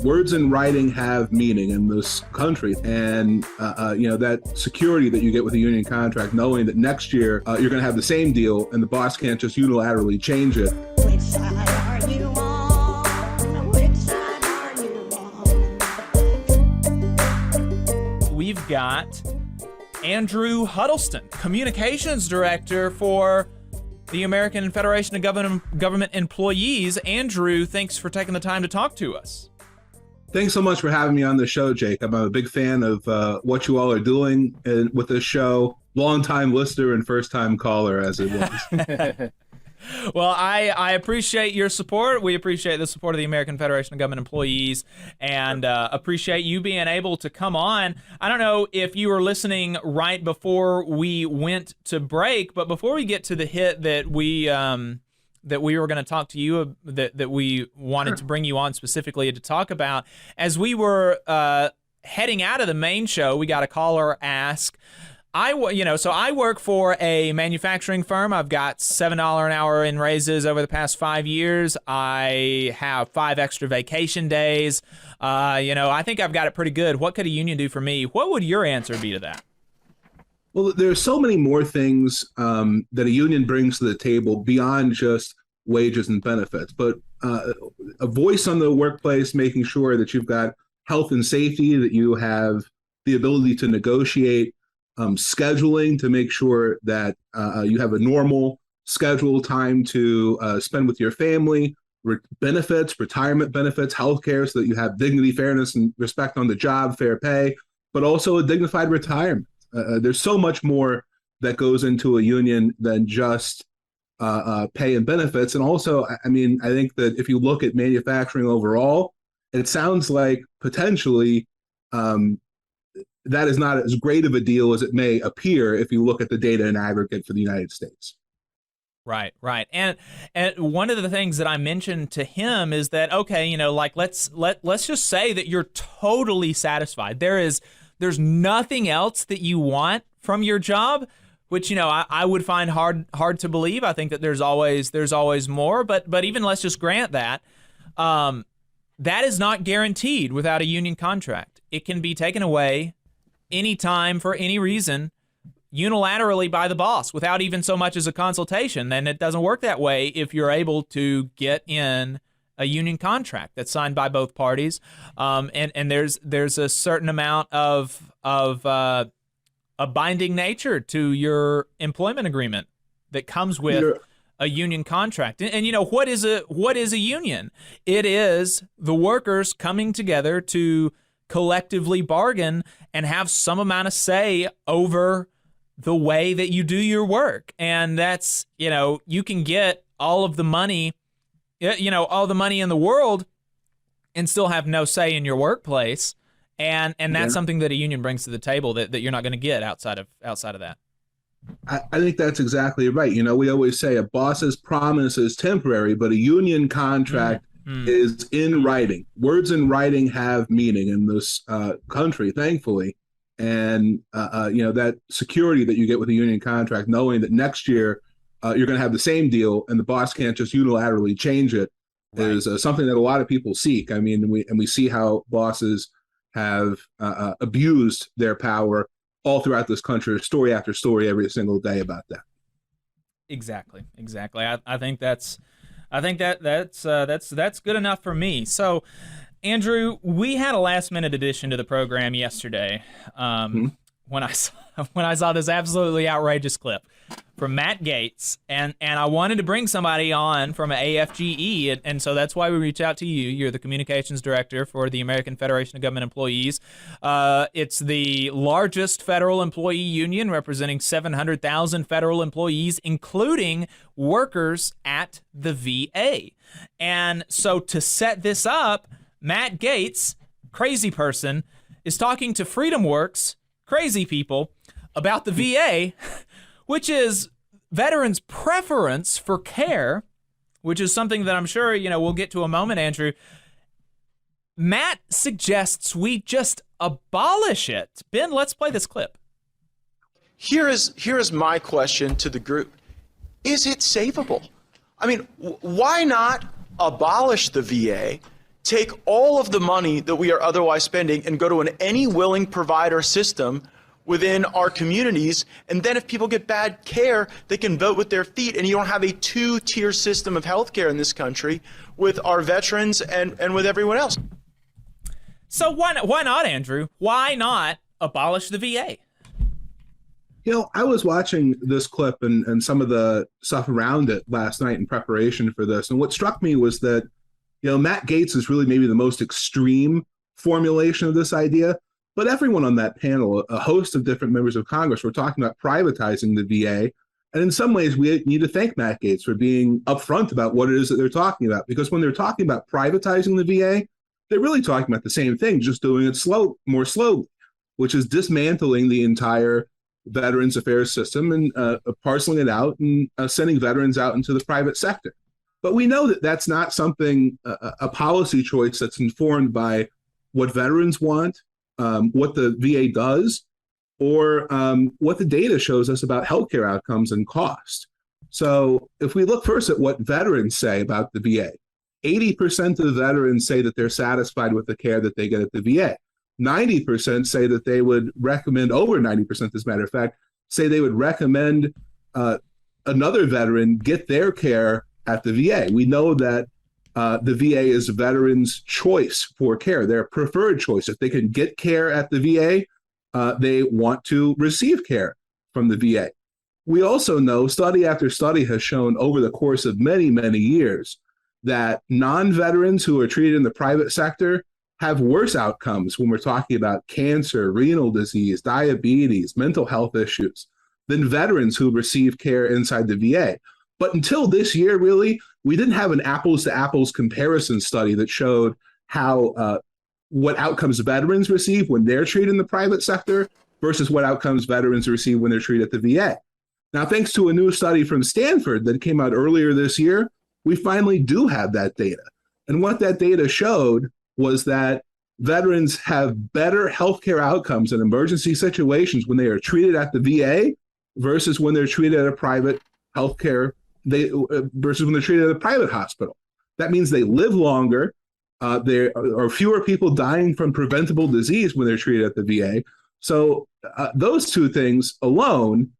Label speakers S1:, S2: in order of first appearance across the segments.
S1: Words in writing have meaning in this country, and that security that you get with a union contract, knowing that next year you're going to have the same deal, and the boss can't just unilaterally change it.
S2: Which side are you on? Which side are you on?
S3: We've got Andrew Huddleston, Communications Director for the American Federation of Government Employees. Andrew, thanks for taking the time to talk to us.
S1: Thanks so much for having me on the show, Jake. I'm a big fan of what you all are doing with this show. Long-time listener and first-time caller, as it was.
S3: Well, I appreciate your support. We appreciate the support of the American Federation of Government Employees, and appreciate you being able to come on. I don't know if you were listening right before we went to break, but before we get to the hit that we were going to talk to you, that we wanted to bring you on specifically to talk about, as we were heading out of the main show, we got a caller ask, so I work for a manufacturing firm. I've got $7 an hour in raises over the past 5 years. I have 5 extra vacation days. I think I've got it pretty good. What could a union do for me? What would your answer be to that?
S1: Well, there's so many more things that a union brings to the table beyond just wages and benefits, but a voice on the workplace, making sure that you've got health and safety, that you have the ability to negotiate, scheduling to make sure that you have a normal schedule time to spend with your family, benefits, retirement benefits, healthcare, so that you have dignity, fairness, and respect on the job, fair pay, but also a dignified retirement. There's so much more that goes into a union than just pay and benefits. And also, I think that if you look at manufacturing overall, it sounds like potentially that is not as great of a deal as it may appear if you look at the data in aggregate for the United States.
S3: Right. And one of the things that I mentioned to him is that, okay, let's just say that you're totally satisfied. There's nothing else that you want from your job, which, I would find hard to believe. I think that there's always more, but even let's just grant that, that is not guaranteed without a union contract. It can be taken away anytime for any reason unilaterally by the boss without even so much as a consultation. Then it doesn't work that way if you're able to get in a union contract that's signed by both parties, and there's a certain amount of a binding nature to your employment agreement that comes with a union contract. And what is a union? It is the workers coming together to collectively bargain and have some amount of say over the way that you do your work. And that's, you can get all of the money, all the money in the world and still have no say in your workplace. And that's something that a union brings to the table that you're not going to get outside of that.
S1: I think that's exactly right. We always say a boss's promise is temporary, but a union contract is in writing. Words in writing have meaning in this country, thankfully. And, that security that you get with a union contract, knowing that next year you're going to have the same deal and the boss can't just unilaterally change it, right, is something that a lot of people seek. We see how bosses have abused their power all throughout this country, story after story, every single day about that.
S3: Exactly. I think that's good enough for me. So, Andrew, we had a last-minute addition to the program yesterday when I saw this absolutely outrageous clip from Matt Gaetz, and I wanted to bring somebody on from AFGE, and so that's why we reached out to you. You're the communications director for the American Federation of Government Employees. It's the largest federal employee union, representing 700,000 federal employees, including workers at the VA. And so to set this up, Matt Gaetz, crazy person, is talking to FreedomWorks, crazy people, about the VA, which is veterans' preference for care, which is something that I'm sure, we'll get to a moment, Andrew. Matt suggests we just abolish it. Ben, let's play this clip.
S4: Here is my question to the group. Is it savable? Why not abolish the VA, take all of the money that we are otherwise spending and go to an any willing provider system within our communities. And then if people get bad care, they can vote with their feet. And you don't have a two-tier system of healthcare in this country with our veterans and with everyone else.
S3: So why not, Andrew? Why not abolish the VA?
S1: You know, I was watching this clip and some of the stuff around it last night in preparation for this. And what struck me was that, you know, Matt Gaetz is really maybe the most extreme formulation of this idea. But everyone on that panel, a host of different members of Congress, were talking about privatizing the VA. And in some ways, we need to thank Matt Gaetz for being upfront about what it is that they're talking about. Because when they're talking about privatizing the VA, they're really talking about the same thing, just doing it more slowly, which is dismantling the entire Veterans Affairs system and parceling it out and sending veterans out into the private sector. But we know that that's not something, a policy choice that's informed by what veterans want, what the VA does, or what the data shows us about healthcare outcomes and cost. So if we look first at what veterans say about the VA, 80% of veterans say that they're satisfied with the care that they get at the VA. 90% say that they would recommend, over 90% as a matter of fact, say they would recommend another veteran get their care at the VA. We know that the VA is veterans' choice for care, their preferred choice. If they can get care at the VA, they want to receive care from the VA. We also know study after study has shown over the course of many, many years that non-veterans who are treated in the private sector have worse outcomes when we're talking about cancer, renal disease, diabetes, mental health issues than veterans who receive care inside the VA. But until this year, really, we didn't have an apples to apples comparison study that showed how what outcomes veterans receive when they're treated in the private sector versus what outcomes veterans receive when they're treated at the VA. Now, thanks to a new study from Stanford that came out earlier this year, we finally do have that data. And what that data showed was that veterans have better healthcare outcomes in emergency situations when they are treated at the VA versus when they're treated at a private healthcare, versus when they're treated at a private hospital. That means they live longer. There are fewer people dying from preventable disease when they're treated at the VA. So those two things alone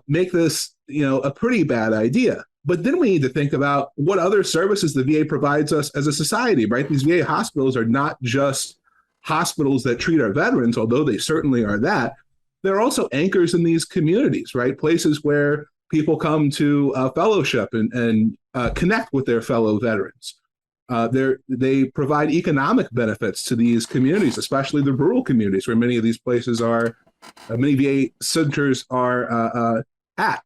S1: make this, a pretty bad idea. But then we need to think about what other services the VA provides us as a society, right? These VA hospitals are not just hospitals that treat our veterans, although they certainly are that. They're also anchors in these communities, right? Places where people come to fellowship and connect with their fellow veterans. They provide economic benefits to these communities, especially the rural communities where many of these places are, many VA centers are at.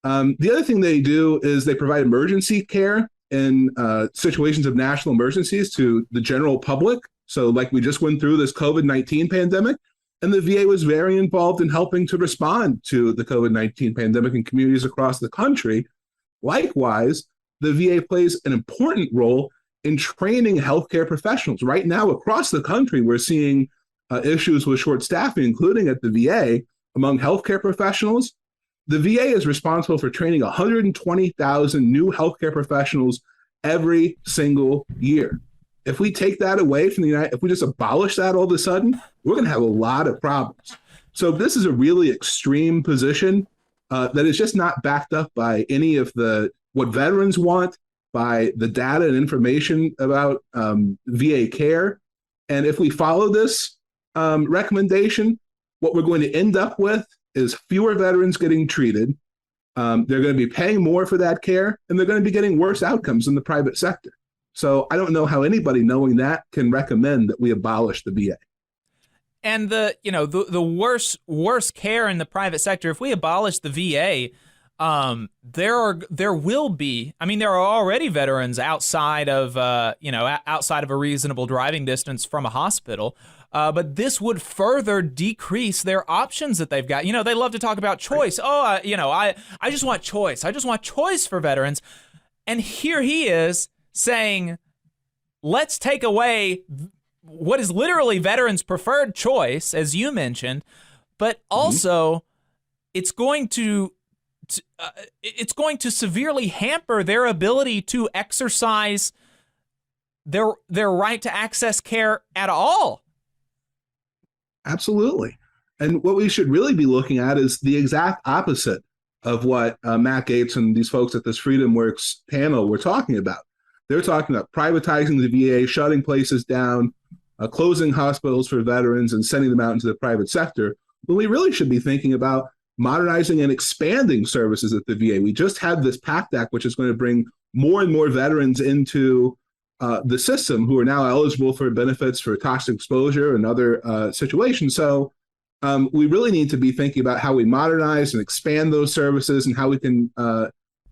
S1: The other thing they do is they provide emergency care in situations of national emergencies to the general public. So like we just went through this COVID-19 pandemic, and the VA was very involved in helping to respond to the COVID-19 pandemic in communities across the country. Likewise, the VA plays an important role in training healthcare professionals. Right now, across the country, we're seeing issues with short staffing, including at the VA, among healthcare professionals. The VA is responsible for training 120,000 new healthcare professionals every single year. If we take that away from the United, if we just abolish that all of a sudden, we're going to have a lot of problems. So this is a really extreme position that is just not backed up by any of what veterans want, by the data and information about VA care. And if we follow this recommendation, what we're going to end up with is fewer veterans getting treated. They're going to be paying more for that care, and they're going to be getting worse outcomes in the private sector. So I don't know how anybody knowing that can recommend that we abolish the VA.
S3: And the worse care in the private sector, if we abolish the VA, there will be, there are already veterans outside of outside of a reasonable driving distance from a hospital. But this would further decrease their options that they've got. They love to talk about choice. I just want choice. I just want choice for veterans. And here he is saying, let's take away what is literally veterans' preferred choice, as you mentioned, but also it's going to severely hamper their ability to exercise their right to access care at all.
S1: Absolutely. And what we should really be looking at is the exact opposite of what Matt Gaetz and these folks at this Freedom Works panel were talking about. They're talking about privatizing the VA, shutting places down, closing hospitals for veterans, and sending them out into the private sector. When we really should be thinking about modernizing and expanding services at the VA. We just had this PACT Act, which is going to bring more and more veterans into the system who are now eligible for benefits for toxic exposure and other situations. So we really need to be thinking about how we modernize and expand those services and how we can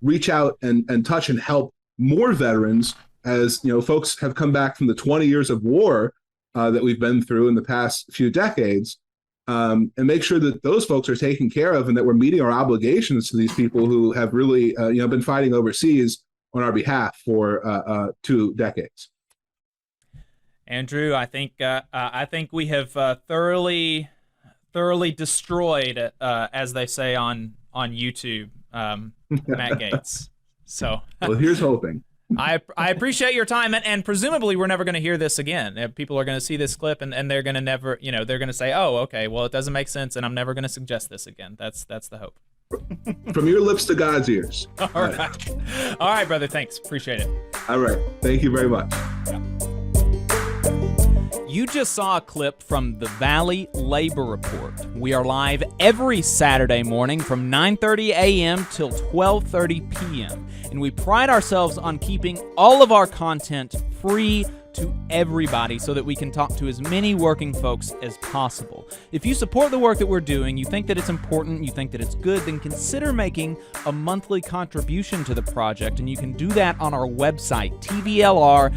S1: reach out and touch and help more veterans as folks have come back from the 20 years of war that we've been through in the past few decades, and make sure that those folks are taken care of and that we're meeting our obligations to these people who have really been fighting overseas on our behalf for 2 decades.
S3: Andrew, I think we have thoroughly destroyed, as they say on YouTube, Matt Gaetz. So
S1: well, here's hoping.
S3: I appreciate your time, and presumably we're never going to hear this again. People are going to see this clip and they're going to never, they're going to say, oh, okay, well, it doesn't make sense, and I'm never going to suggest this again. That's the hope.
S1: From your lips to God's ears.
S3: All right, brother. Thanks. Appreciate it.
S1: All right. Thank you very much.
S3: Yeah. You just saw a clip from the Valley Labor Report. We are live every Saturday morning from 9:30 a.m. till 12:30 p.m. And we pride ourselves on keeping all of our content free to everybody so that we can talk to as many working folks as possible. If you support the work that we're doing, you think that it's important, you think that it's good, then consider making a monthly contribution to the project, and you can do that on our website, tvlr.fm.